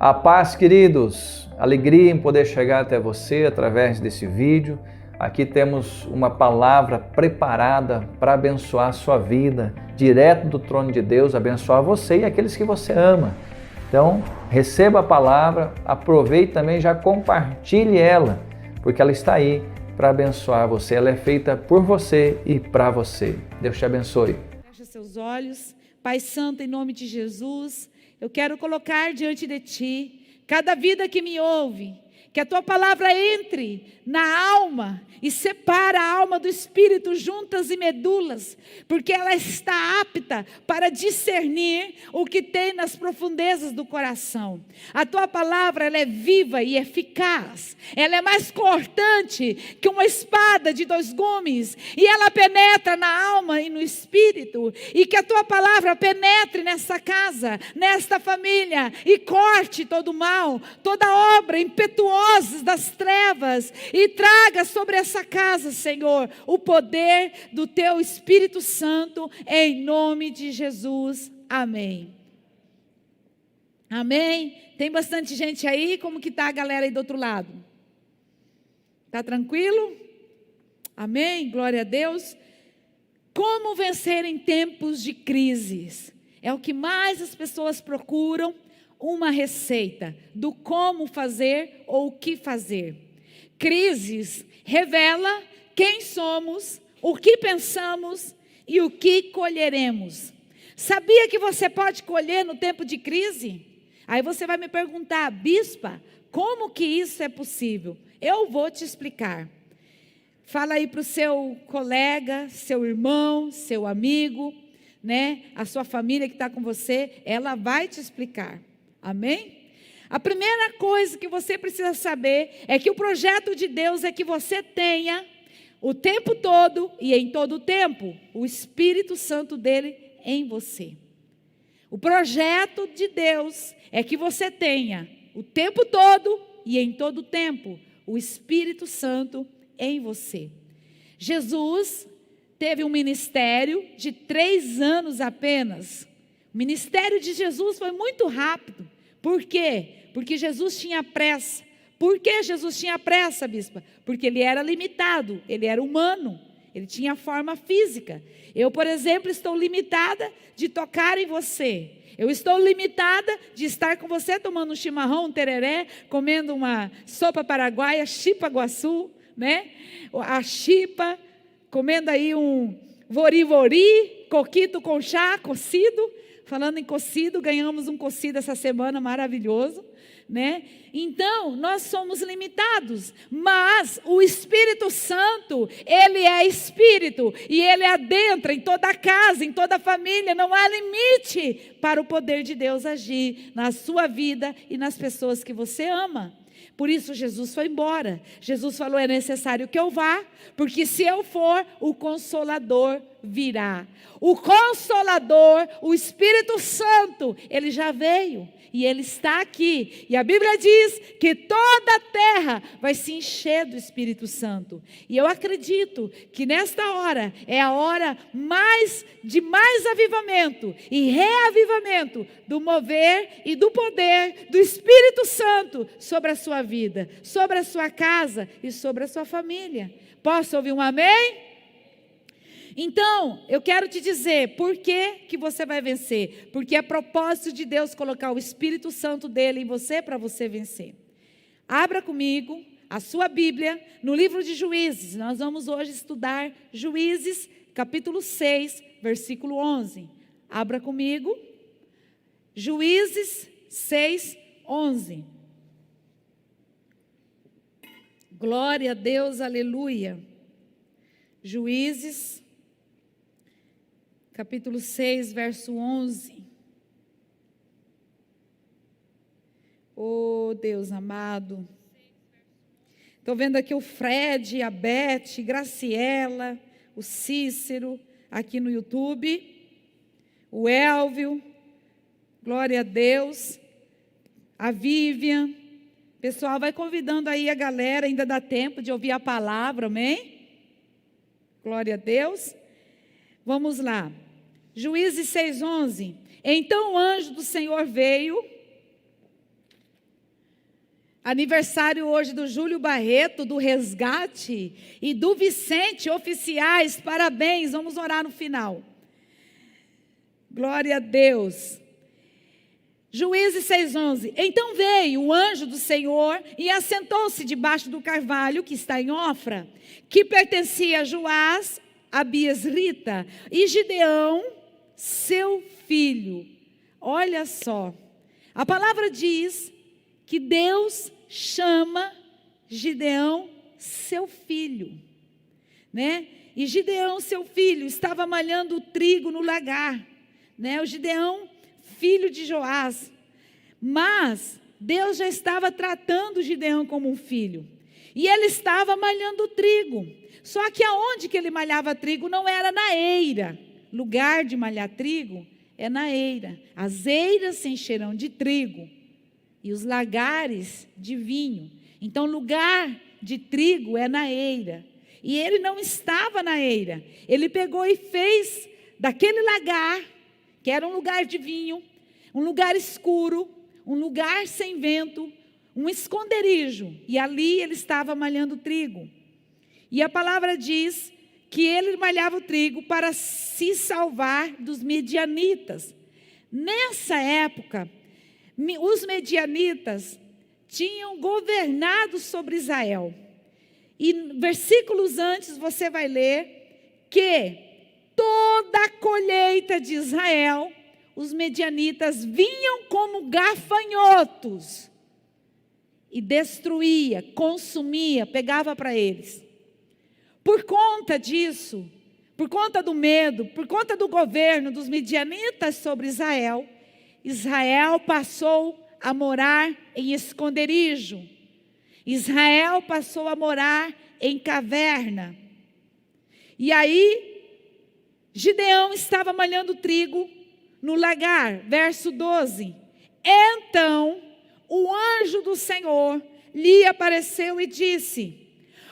A paz, queridos, alegria em poder chegar até você através desse vídeo. Aqui temos uma palavra preparada para abençoar a sua vida, direto do trono de Deus, abençoar você e aqueles que você ama. Então, receba a palavra, aproveite também e já compartilhe ela, porque ela está aí para abençoar você. Ela é feita por você e para você. Deus te abençoe. Feche seus olhos. Pai Santo, em nome de Jesus, eu quero colocar diante de Ti cada vida que me ouve, que a Tua palavra entre na alma e separa a alma do espírito, juntas e medulas, porque ela está apta para discernir o que tem nas profundezas do coração. A Tua palavra, ela é viva e eficaz, ela é mais cortante que uma espada de 2 gumes, e ela penetra na alma e no espírito, e que a Tua palavra penetre nessa casa, nesta família, e corte todo o mal, toda obra impetuosa das trevas, e traga sobre essa casa, Senhor, o poder do Teu Espírito Santo, em nome de Jesus. Amém. Amém? Tem bastante gente aí? Como que está a galera aí do outro lado? Está tranquilo? Amém? Glória a Deus. Como vencer em tempos de crises? É o que mais as pessoas procuram, uma receita do como fazer ou o que fazer. Crises revela quem somos, o que pensamos e o que colheremos. Sabia que você pode colher no tempo de crise? Aí você vai me perguntar, bispa, como que isso é possível? Eu vou te explicar. Fala aí para o seu colega, seu irmão, seu amigo, né? A sua família que está com você, ela vai te explicar. Amém? A primeira coisa que você precisa saber é que o projeto de Deus é que você tenha o tempo todo e em todo o tempo o Espírito Santo dele em você. O projeto de Deus é que você tenha o tempo todo e em todo o tempo o Espírito Santo em você. Jesus teve um ministério de 3 anos apenas. O ministério de Jesus foi muito rápido. Por quê? Porque Jesus tinha pressa. Por que Jesus tinha pressa, bispa? Porque ele era limitado, ele era humano, ele tinha forma física. Eu, por exemplo, estou limitada de tocar em você. Eu estou limitada de estar com você tomando um chimarrão, um tereré, comendo uma sopa paraguaia, chipa guaçu, né? A chipa, comendo aí um vori-vori, coquito com chá, cocido. Falando em cocido, ganhamos um cocido essa semana maravilhoso, né? Então, nós somos limitados, mas o Espírito Santo, ele é Espírito, e ele adentra em toda a casa, em toda a família. Não há limite para o poder de Deus agir na sua vida e nas pessoas que você ama. Por isso Jesus foi embora. Jesus falou, é necessário que eu vá, porque se eu for, o Consolador virá. O Consolador, o Espírito Santo, ele já veio e ele está aqui. E a Bíblia diz que toda a terra vai se encher do Espírito Santo. E eu acredito que nesta hora é a hora de mais avivamento e reavivamento do mover e do poder do Espírito Santo sobre a sua vida, sobre a sua casa e sobre a sua família. Posso ouvir um amém? Então, eu quero te dizer, por que você vai vencer? Porque é propósito de Deus colocar o Espírito Santo dele em você para você vencer. Abra comigo a sua Bíblia no livro de Juízes. Nós vamos hoje estudar Juízes, capítulo 6, versículo 11. Abra comigo. Juízes 6, 11. Glória a Deus, aleluia. Juízes capítulo 6, verso 11. Oh, Deus amado. Estou vendo aqui o Fred, a Beth, Graciela, o Cícero, aqui no YouTube. O Elvio, glória a Deus. A Vivian. Pessoal, vai convidando aí a galera, ainda dá tempo de ouvir a palavra, amém? Glória a Deus. Vamos lá. Juízes 6:11. Então o anjo do Senhor veio Aniversário hoje do Júlio Barreto, do Resgate, e do Vicente, oficiais, parabéns, vamos orar no final. Glória a Deus. Juízes 6:11. Então veio o anjo do Senhor e assentou-se debaixo do carvalho que está em Ofra, que pertencia a Joás, a Biesrita, e Gideão, seu filho. Olha só, a palavra diz que Deus chama Gideão seu filho, né? E Gideão, seu filho, estava malhando o trigo no lagar, né? O Gideão, filho de Joás. Mas Deus já estava tratando Gideão como um filho. E ele estava malhando o trigo. Só que aonde que ele malhava trigo não era na eira. Lugar de malhar trigo é na eira. As eiras se encherão de trigo e os lagares de vinho. Então, lugar de trigo é na eira. E ele não estava na eira. Ele pegou e fez daquele lagar, que era um lugar de vinho, um lugar escuro, um lugar sem vento, um esconderijo. E ali ele estava malhando trigo. E a palavra diz que ele malhava o trigo para se salvar dos medianitas. Nessa época, os medianitas tinham governado sobre Israel. E versículos antes você vai ler que toda a colheita de Israel, os medianitas vinham como gafanhotos e destruía, consumia, pegava para eles. Por conta disso, por conta do medo, por conta do governo dos medianitas sobre Israel, Israel passou a morar em esconderijo. Israel passou a morar em caverna. E aí, Gideão estava malhando trigo no lagar, verso 12. Então, o anjo do Senhor lhe apareceu e disse: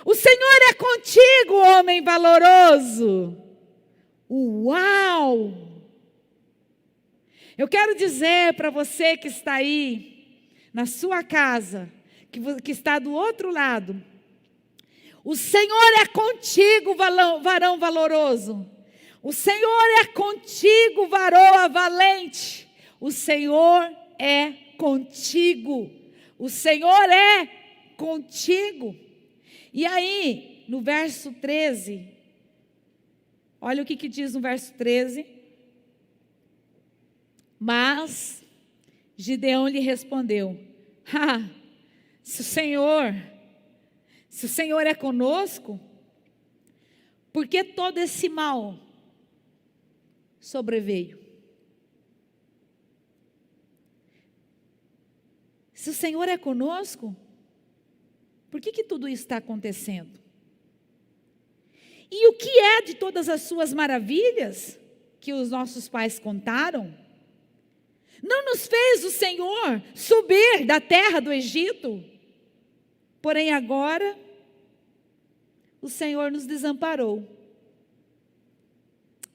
o Senhor é contigo, homem valoroso. Uau! Eu quero dizer para você que está aí, na sua casa, que está do outro lado, o Senhor é contigo, varão valoroso. O Senhor é contigo, varoa valente. O Senhor é contigo. O Senhor é contigo. E aí, no verso 13, olha o que diz no verso 13. Mas Gideão lhe respondeu: se o Senhor é conosco, por que todo esse mal sobreveio? Se o Senhor é conosco, por que tudo isso está acontecendo? E o que é de todas as suas maravilhas que os nossos pais contaram? Não nos fez o Senhor subir da terra do Egito? Porém agora, o Senhor nos desamparou.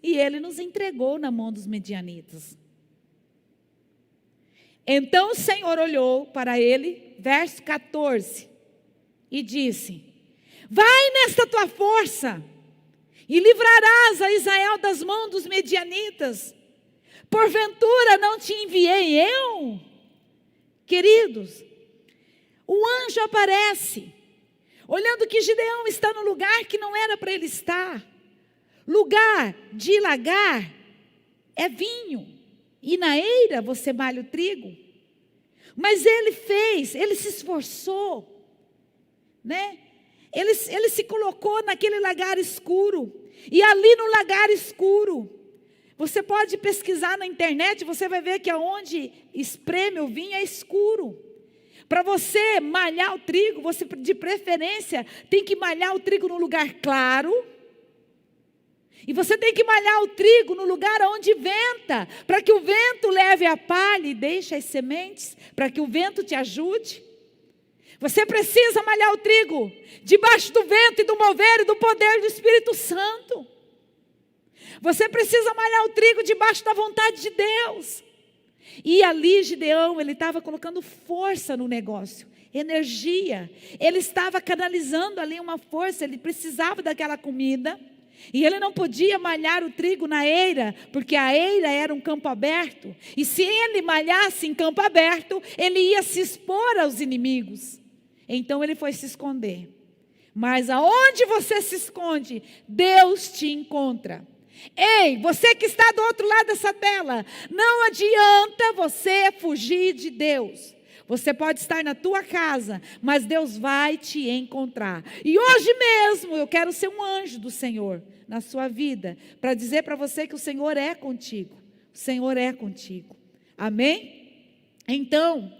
E Ele nos entregou na mão dos medianitas. Então o Senhor olhou para ele, verso 14, e disse: vai nesta tua força, e livrarás a Israel das mãos dos medianitas. Porventura não te enviei eu? Queridos, o anjo aparece, olhando que Gideão está no lugar que não era para ele estar. Lugar de lagar é vinho, e na eira você malha o trigo. Mas ele se esforçou, né? Ele se colocou naquele lagar escuro, e ali no lagar escuro, você pode pesquisar na internet, você vai ver que aonde espreme o vinho é escuro. Para você malhar o trigo, você de preferência tem que malhar o trigo no lugar claro. E você tem que malhar o trigo no lugar onde venta, para que o vento leve a palha e deixe as sementes, para que o vento te ajude. Você precisa malhar o trigo debaixo do vento e do mover e do poder do Espírito Santo. Você precisa malhar o trigo debaixo da vontade de Deus. E ali Gideão, ele estava colocando força no negócio, energia. Ele estava canalizando ali uma força, ele precisava daquela comida. E ele não podia malhar o trigo na eira, porque a eira era um campo aberto. E se ele malhasse em campo aberto, ele ia se expor aos inimigos. Então ele foi se esconder. Mas aonde você se esconde, Deus te encontra. Ei, você que está do outro lado dessa tela, não adianta você fugir de Deus. Você pode estar na tua casa, mas Deus vai te encontrar. E hoje mesmo eu quero ser um anjo do Senhor na sua vida, para dizer para você que o Senhor é contigo. O Senhor é contigo. Amém? Então,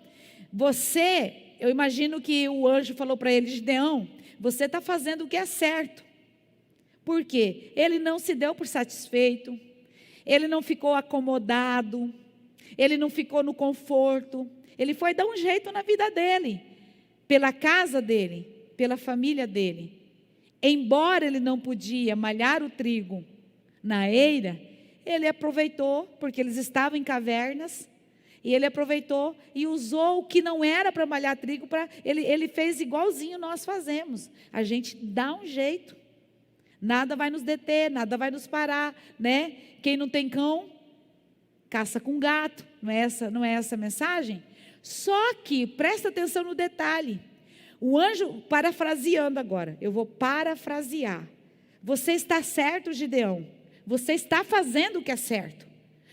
eu imagino que o anjo falou para ele: Gideão, você está fazendo o que é certo. Por quê? Ele não se deu por satisfeito, ele não ficou acomodado, ele não ficou no conforto, ele foi dar um jeito na vida dele, pela casa dele, pela família dele. Embora ele não podia malhar o trigo na eira, ele aproveitou, porque eles estavam em cavernas, e ele aproveitou e usou o que não era para malhar trigo, ele fez igualzinho nós fazemos. A gente dá um jeito. Nada vai nos deter, nada vai nos parar, né? Quem não tem cão, caça com gato. Não é essa a mensagem? Só que, presta atenção no detalhe. O anjo, parafraseando agora, eu vou parafrasear. Você está certo, Gideão. Você está fazendo o que é certo.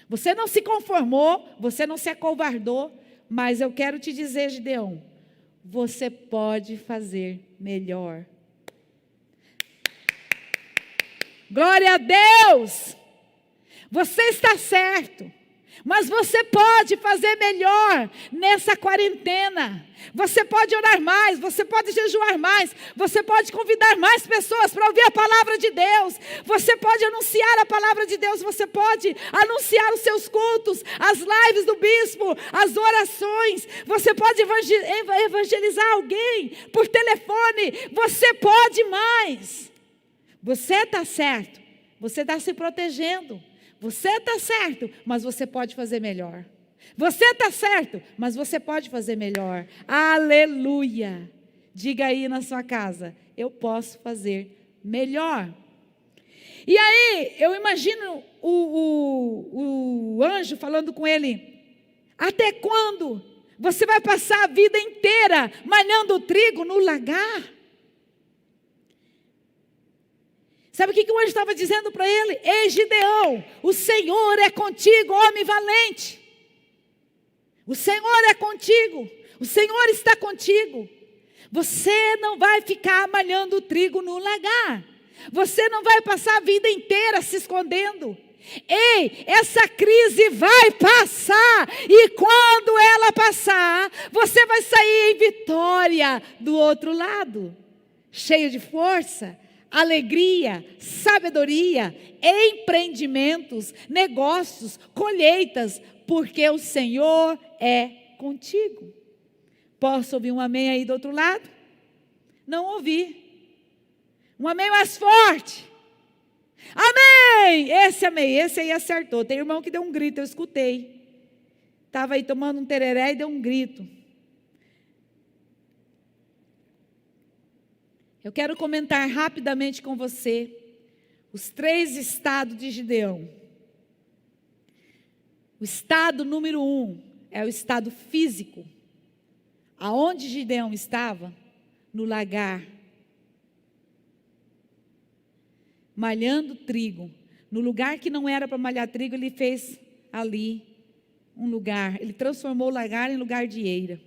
Você não se conformou, você não se acovardou, mas eu quero te dizer, Gideão, você pode fazer melhor. Glória a Deus! Você está certo, mas você pode fazer melhor nessa quarentena. Você pode orar mais, você pode jejuar mais, você pode convidar mais pessoas para ouvir a palavra de Deus, você pode anunciar a palavra de Deus, você pode anunciar os seus cultos, as lives do bispo, as orações, você pode evangelizar alguém por telefone, você pode mais. Você está certo, você está se protegendo, você está certo, mas você pode fazer melhor. Você está certo, mas você pode fazer melhor. Aleluia! Diga aí na sua casa: eu posso fazer melhor. E aí, eu imagino o anjo falando com ele: até quando você vai passar a vida inteira malhando o trigo no lagar? Sabe o que o anjo estava dizendo para ele? Ei, Gideão, o Senhor é contigo, homem valente. O Senhor é contigo, o Senhor está contigo. Você não vai ficar malhando o trigo no lagar. Você não vai passar a vida inteira se escondendo. Ei, essa crise vai passar, e quando ela passar, você vai sair em vitória do outro lado, cheio de força, alegria, sabedoria, empreendimentos, negócios, colheitas, porque o Senhor é contigo. Posso ouvir um amém aí do outro lado? Não ouvi. Um amém mais forte. Amém! Esse aí acertou. Tem irmão que deu um grito, eu escutei. Estava aí tomando um tereré e deu um grito. Eu quero comentar rapidamente com você os 3 estados de Gideão. O estado número 1 é o estado físico. Aonde Gideão estava? No lagar. Malhando trigo. No lugar que não era para malhar trigo, ele fez ali um lugar. Ele transformou o lagar em lugar de eira.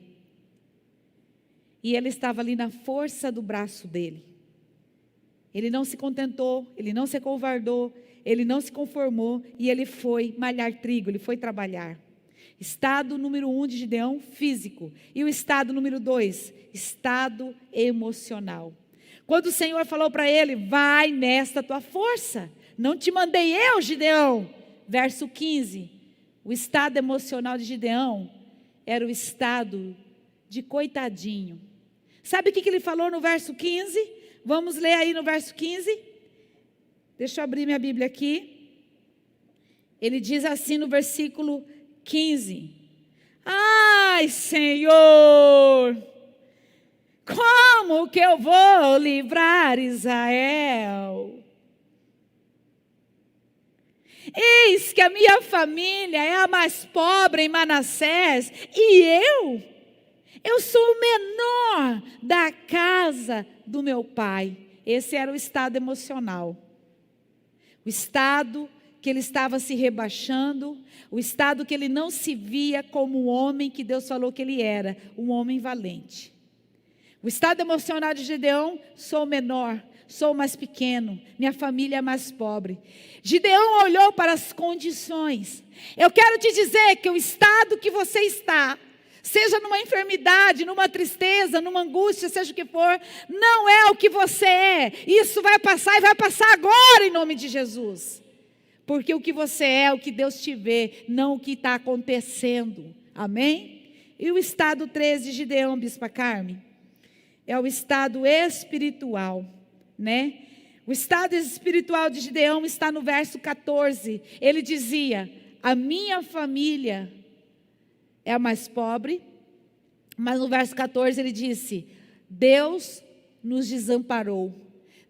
E ele estava ali na força do braço dele. Ele não se contentou, ele não se acovardou, ele não se conformou, e ele foi malhar trigo, ele foi trabalhar. Estado número 1 de Gideão, físico. E o estado número 2, estado emocional. Quando o Senhor falou para ele: vai nesta tua força, não te mandei eu, Gideão. Verso 15, o estado emocional de Gideão era o estado de coitadinho. Sabe o que ele falou no verso 15? Vamos ler aí no verso 15. Deixa eu abrir minha Bíblia aqui. Ele diz assim no versículo 15. Ai, Senhor, como que eu vou livrar Israel? Eis que a minha família é a mais pobre em Manassés, e eu sou o menor da casa do meu pai. Esse era o estado emocional. O estado que ele estava se rebaixando, o estado que ele não se via como o homem que Deus falou que ele era, um homem valente. O estado emocional de Gideão: sou menor, sou mais pequeno, minha família é mais pobre. Gideão olhou para as condições. Eu quero te dizer que o estado que você está, seja numa enfermidade, numa tristeza, numa angústia, seja o que for, não é o que você é. Isso vai passar e vai passar agora em nome de Jesus. Porque o que você é o que Deus te vê, não o que está acontecendo. Amém? E o estado 13 de Gideão, Bispa Carmen, é o estado espiritual, né? O estado espiritual de Gideão está no verso 14. Ele dizia: a minha família é a mais pobre. Mas no verso 14 ele disse: Deus nos desamparou.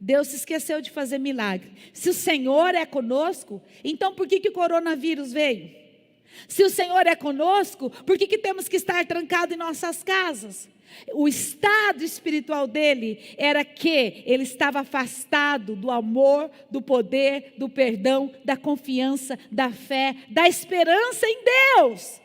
Deus se esqueceu de fazer milagre. Se o Senhor é conosco, então por que o coronavírus veio? Se o Senhor é conosco, por que temos que estar trancados em nossas casas? O estado espiritual dele era que ele estava afastado do amor, do poder, do perdão, da confiança, da fé, da esperança em Deus.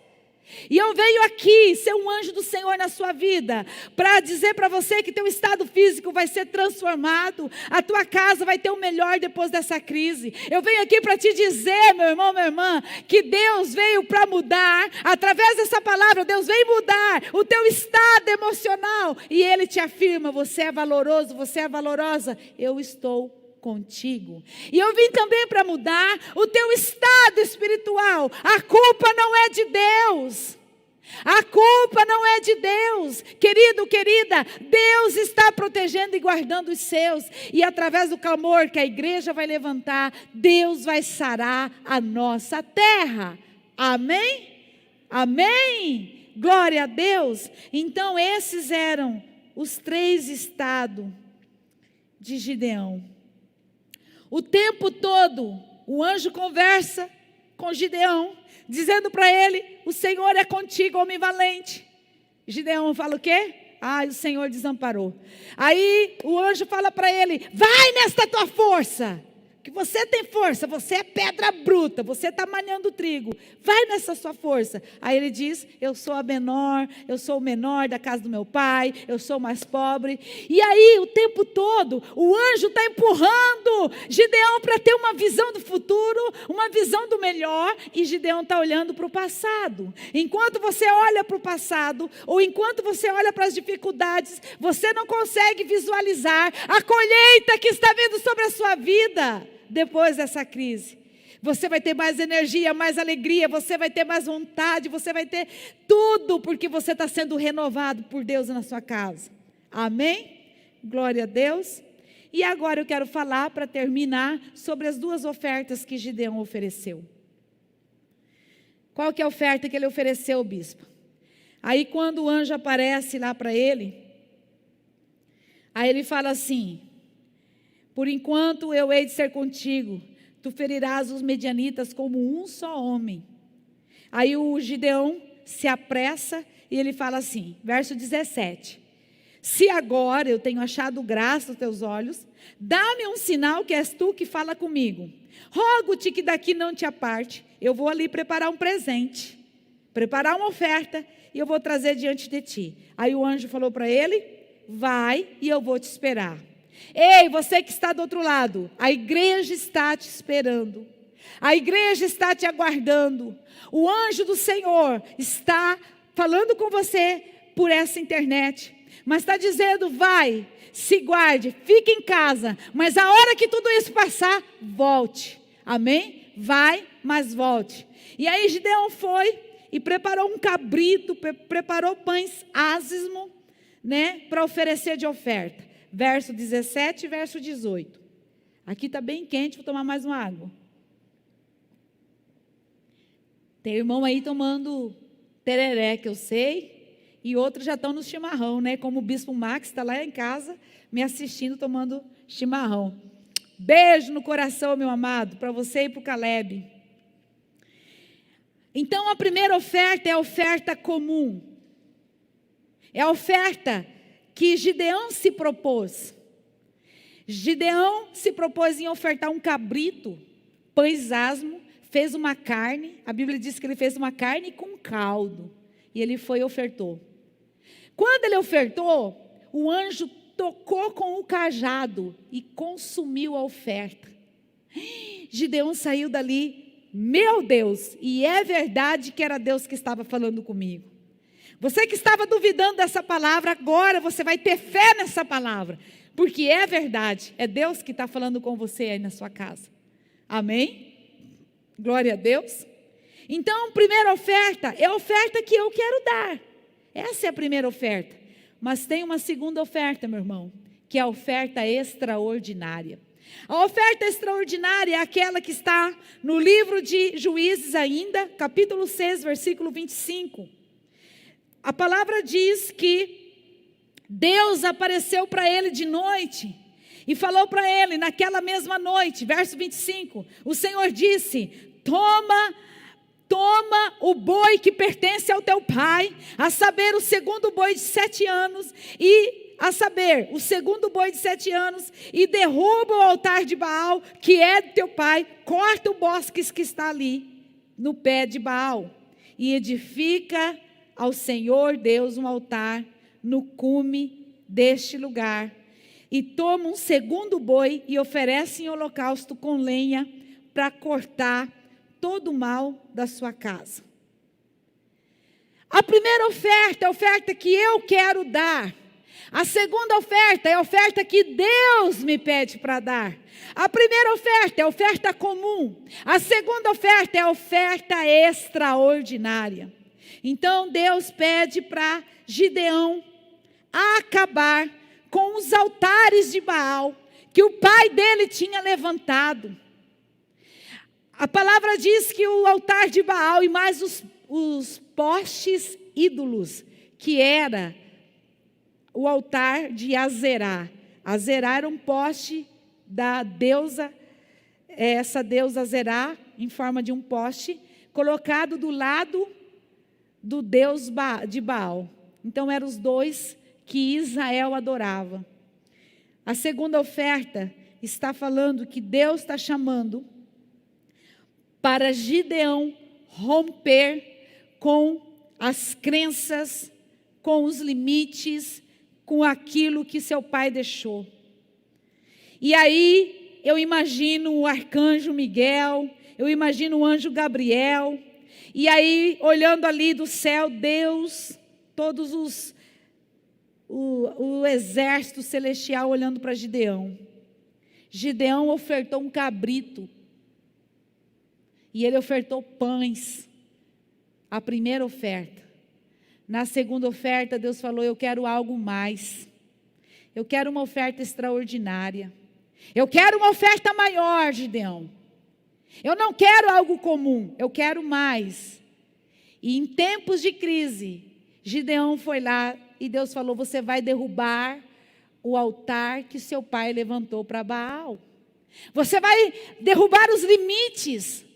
E eu venho aqui ser um anjo do Senhor na sua vida, para dizer para você que teu estado físico vai ser transformado, a tua casa vai ter o melhor depois dessa crise. Eu venho aqui para te dizer, meu irmão, minha irmã, que Deus veio para mudar, através dessa palavra, Deus veio mudar o teu estado emocional, e Ele te afirma: você é valoroso, você é valorosa, eu estou contigo. E eu vim também para mudar o teu estado espiritual. A culpa não é de Deus. A culpa não é de Deus. Querido, querida, Deus está protegendo e guardando os seus. E através do clamor que a igreja vai levantar, Deus vai sarar a nossa terra. Amém? Amém? Glória a Deus. Então esses eram os 3 estados de Gideão. O tempo todo, o anjo conversa com Gideão, dizendo para ele: o Senhor é contigo, homem valente. Gideão fala o quê? O Senhor desamparou. Aí o anjo fala para ele: vai nesta tua força, que você tem força, você é pedra bruta, você está manhando trigo, vai nessa sua força. Aí ele diz: eu sou a menor, eu sou o menor da casa do meu pai, eu sou o mais pobre. E aí o tempo todo o anjo está empurrando Gideão para ter uma visão do futuro, uma visão do melhor, e Gideão está olhando para o passado. Enquanto você olha para o passado, ou enquanto você olha para as dificuldades, você não consegue visualizar a colheita que está vindo sobre a sua vida. Depois dessa crise, você vai ter mais energia, mais alegria, você vai ter mais vontade, você vai ter tudo, porque você está sendo renovado por Deus na sua casa. Amém? Glória a Deus. E agora eu quero falar, para terminar, sobre as 2 ofertas que Gideão ofereceu. Qual que é a oferta que ele ofereceu, bispo? Aí quando o anjo aparece lá para ele, aí ele fala assim: por enquanto eu hei de ser contigo, tu ferirás os medianitas como um só homem. Aí o Gideão se apressa e ele fala assim, verso 17: se agora eu tenho achado graça aos teus olhos, dá-me um sinal que és tu que fala comigo. Rogo-te que daqui não te aparte, eu vou ali preparar um presente, preparar uma oferta, e eu vou trazer diante de ti. Aí o anjo falou para ele: vai e eu vou te esperar. Ei, você que está do outro lado, a igreja está te esperando, a igreja está te aguardando. O anjo do Senhor está falando com você por essa internet, mas está dizendo: vai, se guarde, fique em casa, mas a hora que tudo isso passar, volte. Amém? Vai, mas volte. E aí Gideão foi e preparou um cabrito, preparou pães ázimo, né, para oferecer de oferta. Verso 17 e verso 18. Aqui está bem quente, vou tomar mais uma água. Tem irmão aí tomando tereré, que eu sei, e outros já estão no chimarrão, né? Como o Bispo Max está lá em casa, me assistindo, tomando chimarrão. Beijo no coração, meu amado, para você e para o Caleb. Então, a primeira oferta é a oferta comum. É a oferta que Gideão se propôs. Gideão se propôs em ofertar um cabrito, pães asmo, fez uma carne. A Bíblia diz que ele fez uma carne com caldo. E ele foi e ofertou. Quando ele ofertou, o anjo tocou com o cajado e consumiu a oferta. Gideão saiu dali, meu Deus, e é verdade que era Deus que estava falando comigo. Você que estava duvidando dessa palavra, agora você vai ter fé nessa palavra, porque é verdade, é Deus que está falando com você aí na sua casa. Amém? Glória a Deus. Então, a primeira oferta é a oferta que eu quero dar. Essa é a primeira oferta. Mas tem uma segunda oferta, meu irmão, que é a oferta extraordinária. A oferta extraordinária é aquela que está no livro de Juízes ainda, capítulo 6, versículo 25. A palavra diz que Deus apareceu para ele de noite e falou para ele naquela mesma noite, verso 25, o Senhor disse: toma o boi que pertence ao teu pai, a saber, o segundo boi de 7 anos, e derruba o altar de Baal, que é do teu pai, corta o bosque que está ali, no pé de Baal, e edifica ao Senhor Deus um altar no cume deste lugar, e toma um segundo boi e oferece em holocausto com lenha, para cortar todo o mal da sua casa. A primeira oferta é a oferta que eu quero dar. A segunda oferta é a oferta que Deus me pede para dar. A primeira oferta é a oferta comum. A segunda oferta é a oferta extraordinária. Então Deus pede para Gideão acabar com os altares de Baal que o pai dele tinha levantado. A palavra diz que o altar de Baal e mais os postes ídolos, que era o altar de Azerá. Azerá era um poste da deusa, essa deusa Azerá, em forma de um poste, colocado do lado do deus de Baal. Então eram os dois que Israel adorava. A segunda oferta está falando que Deus está chamando para Gideão romper com as crenças, com os limites, com aquilo que seu pai deixou. E aí eu imagino o arcanjo Miguel, eu imagino o anjo Gabriel, e aí olhando ali do céu, Deus, todos o exército celestial olhando para Gideão. Gideão ofertou um cabrito, e ele ofertou pães, a primeira oferta. Na segunda oferta, Deus falou: eu quero algo mais. Eu quero uma oferta extraordinária. Eu quero uma oferta maior, Gideão. Eu não quero algo comum, eu quero mais. E em tempos de crise, Gideão foi lá e Deus falou: você vai derrubar o altar que seu pai levantou para Baal. Você vai derrubar os limites.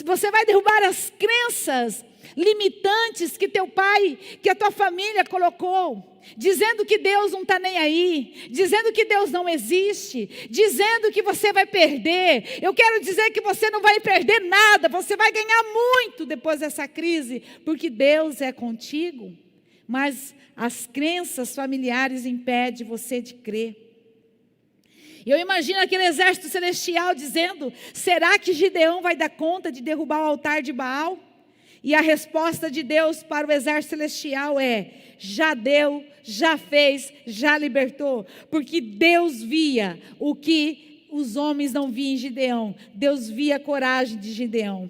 Você vai derrubar as crenças limitantes que teu pai, que a tua família colocou, dizendo que Deus não está nem aí, dizendo que Deus não existe, dizendo que você vai perder. Eu quero dizer que você não vai perder nada, você vai ganhar muito depois dessa crise, porque Deus é contigo, mas as crenças familiares impedem você de crer. Eu imagino aquele exército celestial dizendo: será que Gideão vai dar conta de derrubar o altar de Baal? E a resposta de Deus para o exército celestial é: já deu, já fez, já libertou. Porque Deus via o que os homens não viam em Gideão. Deus via a coragem de Gideão.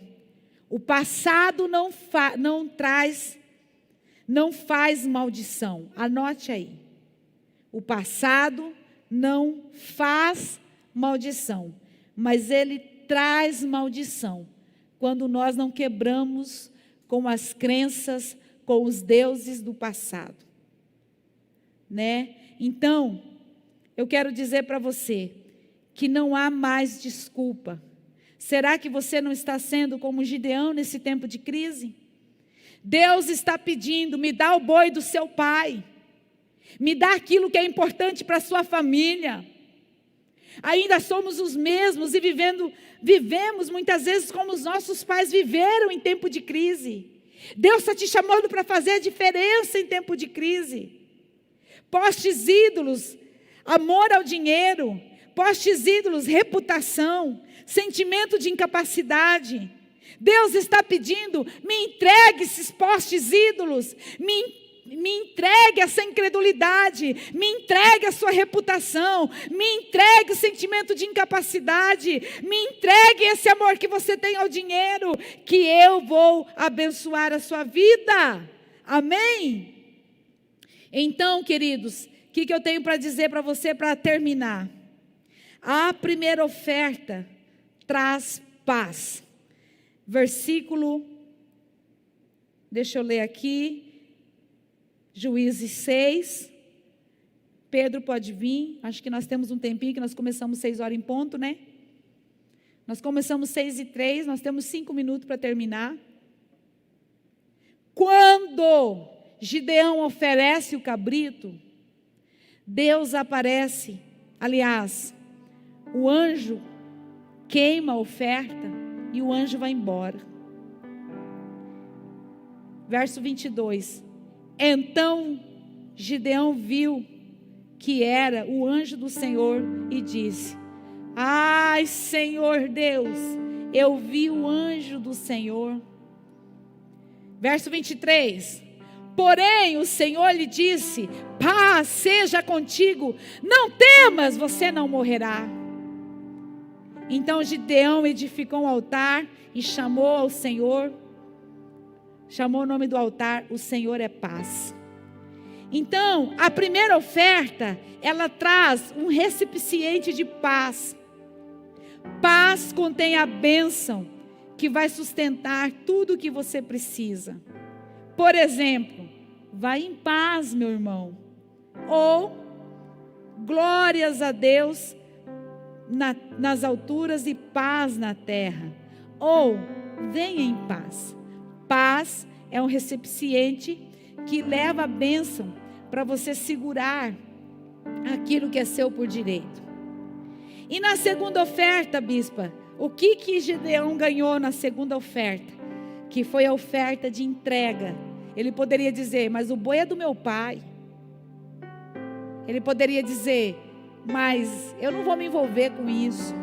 O passado não faz maldição. Anote aí. O passado não faz maldição, mas ele traz maldição quando nós não quebramos com as crenças, com os deuses do passado, né? Então, eu quero dizer para você que não há mais desculpa. Será que você não está sendo como Gideão nesse tempo de crise? Deus está pedindo, me dá o boi do seu pai, me dá aquilo que é importante para a sua família. Ainda somos os mesmos e vivemos muitas vezes como os nossos pais viveram em tempo de crise. Deus está te chamando para fazer a diferença em tempo de crise. Postes ídolos, amor ao dinheiro, postes ídolos, reputação, sentimento de incapacidade. Deus está pedindo, me entregue esses postes ídolos, me entregue essa incredulidade, me entregue a sua reputação, me entregue o sentimento de incapacidade, me entregue esse amor que você tem ao dinheiro, que eu vou abençoar a sua vida. Amém? Então, queridos, o que eu tenho para dizer para você para terminar? A primeira oferta traz paz. Versículo, deixa eu ler aqui, Juízes 6, Pedro pode vir, acho que nós temos um tempinho, que nós começamos 6 horas em ponto, né? Nós começamos 6:03, nós temos 5 minutos para terminar. Quando Gideão oferece o cabrito, Deus aparece, aliás, o anjo queima a oferta, e o anjo vai embora. Verso 22. Então Gideão viu que era o anjo do Senhor e disse: ai, Senhor Deus, eu vi o anjo do Senhor. Verso 23. Porém o Senhor lhe disse: paz seja contigo, não temas, você não morrerá. Então Gideão edificou um altar e chamou ao Senhor, chamou o nome do altar, o Senhor é paz. Então, a primeira oferta, ela traz um recipiente de paz. Paz contém a bênção que vai sustentar tudo o que você precisa. Por exemplo, vai em paz, meu irmão. Ou, glórias a Deus nas alturas e paz na terra. Ou, venha em paz. Paz é um recipiente que leva a bênção para você segurar aquilo que é seu por direito. E na segunda oferta, bispa, o que Gideão ganhou na segunda oferta? Que foi a oferta de entrega. Ele poderia dizer: mas o boi é do meu pai. Ele poderia dizer: mas eu não vou me envolver com isso.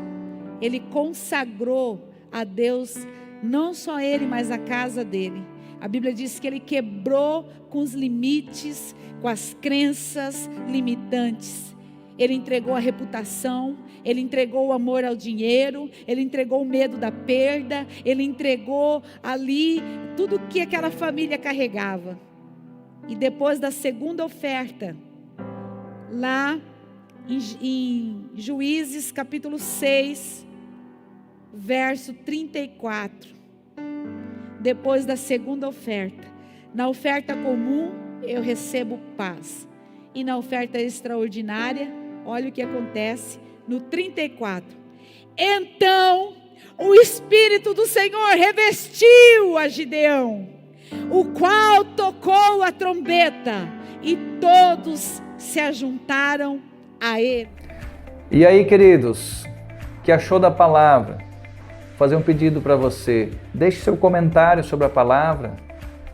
Ele consagrou a Deus, não só ele, mas a casa dele. A Bíblia diz que ele quebrou com os limites, com as crenças limitantes. Ele entregou a reputação, ele entregou o amor ao dinheiro, ele entregou o medo da perda, ele entregou ali tudo que aquela família carregava. E depois da segunda oferta, lá em Juízes capítulo 6, verso 34, depois da segunda oferta, na oferta comum eu recebo paz, e na oferta extraordinária, olha o que acontece no 34. Então o Espírito do Senhor revestiu a Gideão, o qual tocou a trombeta, e todos se ajuntaram a ele. E aí, queridos, que achou da palavra? Vou fazer um pedido para você. Deixe seu comentário sobre a palavra.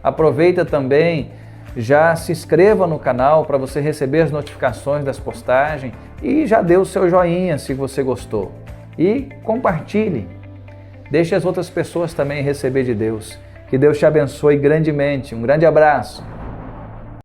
Aproveita também, já se inscreva no canal para você receber as notificações das postagens e já dê o seu joinha se você gostou. E compartilhe. Deixe as outras pessoas também receber de Deus. Que Deus te abençoe grandemente. Um grande abraço.